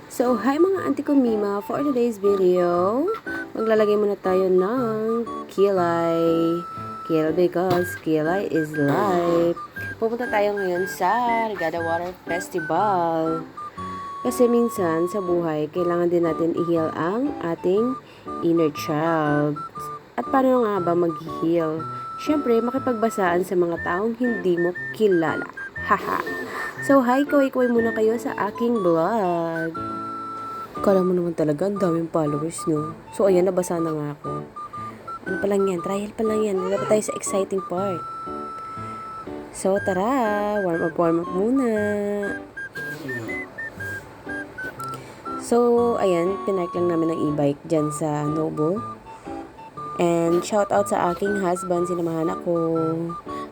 So, hi mga auntie ko Mima. For today's video, maglalagay muna tayo ng kilay. Kilay because kilay is life. Pupunta tayo ngayon sa Regada Water Festival. Kasi minsan sa buhay, kailangan din natin i-heal ang ating inner child. At paano nga ba mag-heal? Siyempre, makipagbasaan sa mga taong hindi mo kilala. Haha. So, hi, kaway-kaway muna kayo sa aking vlog. Kala mo naman talaga, ang daming followers, no? So, ayan, nabasa na nga ako. Ano pa lang yan? Trial pa lang yan. Wala pa tayo sa exciting part. So, tara! Warm up muna. So, ayan, pinark lang namin ng e-bike dyan sa Nobo. And, shout out sa aking husband, sinamahan ako.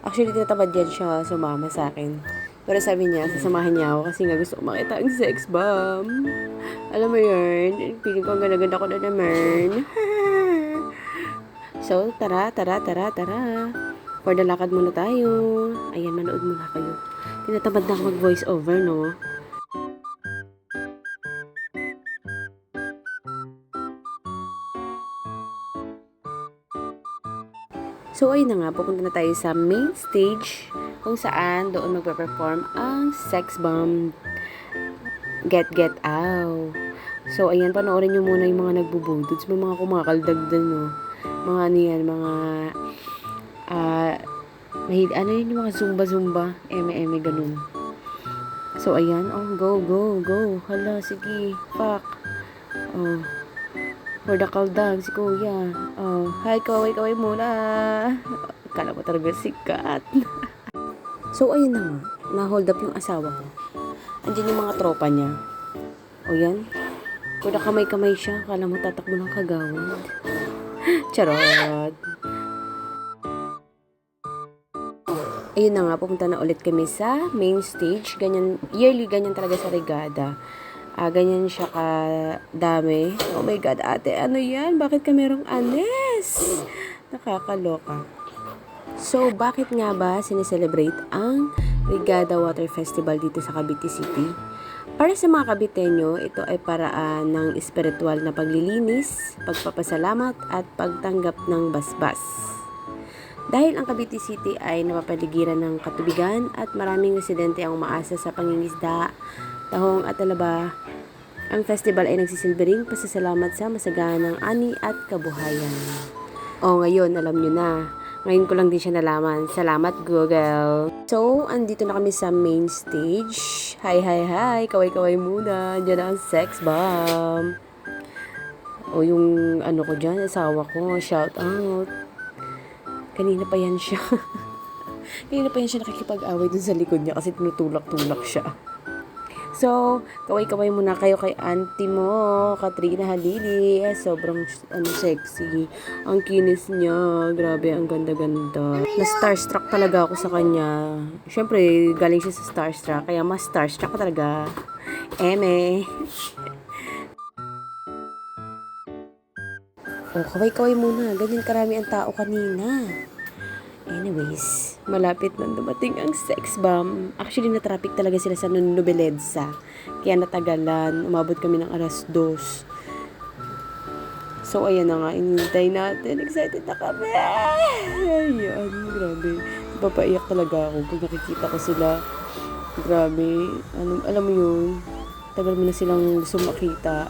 Actually, tinatamad yan siya sumama sa akin. Pero sabi niya, sasamahan niya ako kasi nga gusto ko makita ang sex bomb. Alam mo yun, piling ko ang ganda-ganda ko na naman. So, tara. For the lakad muna tayo. Ayan, manood muna kayo. Tinatamad na ako mag-voice over, no? So, ayun na nga, pupunta na tayo sa main stage kung saan doon magpe-perform ang sex bomb Get Out. So, ayan, panoorin nyo muna yung mga nagbubudods. May mga kumakaldagdan, no? Mga ano yan, mga ano yun, yung mga zumba, eme, ganun. So, ayan, oh, go. Hala, sige, fuck. Oh, for the kaldag, si kuya. Oh, hi, kaway muna. Kala mo talaga sikat. So, ayun na nga. Na-hold up yung asawa ko. Andiyan yung mga tropa niya. O yan. Kung nakamay-kamay siya, kala mo tatakbo ng kagawad. Charot. Ayun na nga, pupunta na ulit kami sa main stage. Ganyan, yearly ganyan talaga sa Regada. Ganyan siya kadami. Oh my God, ate, ano yan? Bakit ka merong anes? Nakakaloka. So, bakit nga ba sineselebrate ang Regada Water Festival dito sa Cavite City? Para sa mga Caviteño, ito ay paraan ng espiritual na paglilinis, pagpapasalamat at pagtanggap ng basbas. Dahil ang Cavite City ay napapaligiran ng katubigan at maraming residente ang umaasa sa pangingisda, tahong at talaba, ang festival ay nagsisilbing pasasalamat sa masaganang ani at kabuhayan. O ngayon, alam nyo na. Ngayon ko lang din siya nalaman. Salamat, Google. So, andito na kami sa main stage. Hi. Kaway muna. Diyan ang sex bomb. O yung ano ko dyan, asawa ko. Shout out. Kanina pa yan siya. Nakikipag-away dun sa likod niya kasi tinutulak-tulak siya. So, kaway muna kayo kay auntie mo, Katrina Halili. Sobrang sexy. Ang kinis niya. Grabe, ang ganda-ganda. Na-starstruck talaga ako sa kanya. Siyempre, galing siya sa starstruck. Kaya mas starstruck ka talaga. Eme. Oh, kaway muna. Ganyan karami ang tao kanina. Anyways, malapit na dumating ang sex bomb. Actually, na-traffic talaga sila sa Nobeledsa. Kaya natagalan. Umabot kami ng 2:00. So, ayan na nga. Inintay natin. Excited na kami. Ayan, grabe. Papaiyak talaga ako pag nakikita ko sila. Grabe. Alam mo yun, tagal mo na silang gusto makita.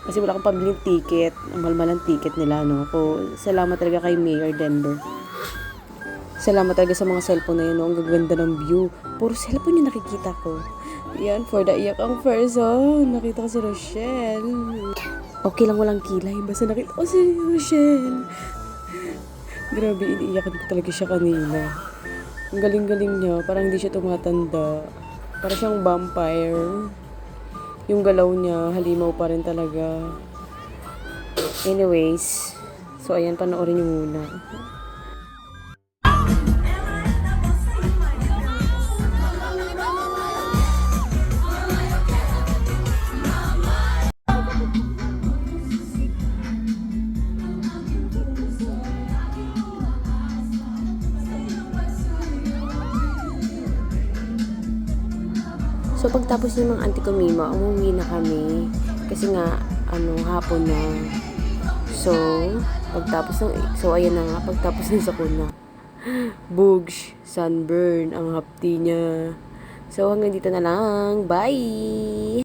Kasi wala akong pabiling ticket. Ang mahal-mahal ang ticket nila, no? Salamat talaga kay Mayor Denver. Salamat talaga sa mga cellphone na yun, no? Ang gaganda ng view. Puro cellphone yung nakikita ko. Yan, for the iyak ang person. Nakita ko si Rochelle. Okay lang walang kilay. Basta nakita ko si Rochelle. Grabe, iniiyakan ko talaga siya kanina. Ang galing-galing niya. Parang hindi siya tumatanda. Parang siyang vampire. Yung galaw niya, halimaw pa rin talaga. Anyways, so ayan, panoorin niyo muna. So, pagtapos pagkatapos ng mga auntie ko Mima, umuwi na kami. Kasi nga, hapon na. So, ayan na nga, pagtapos ng sakuna. Bugs, sunburn, ang hapti niya. So, hanggang dito na lang. Bye!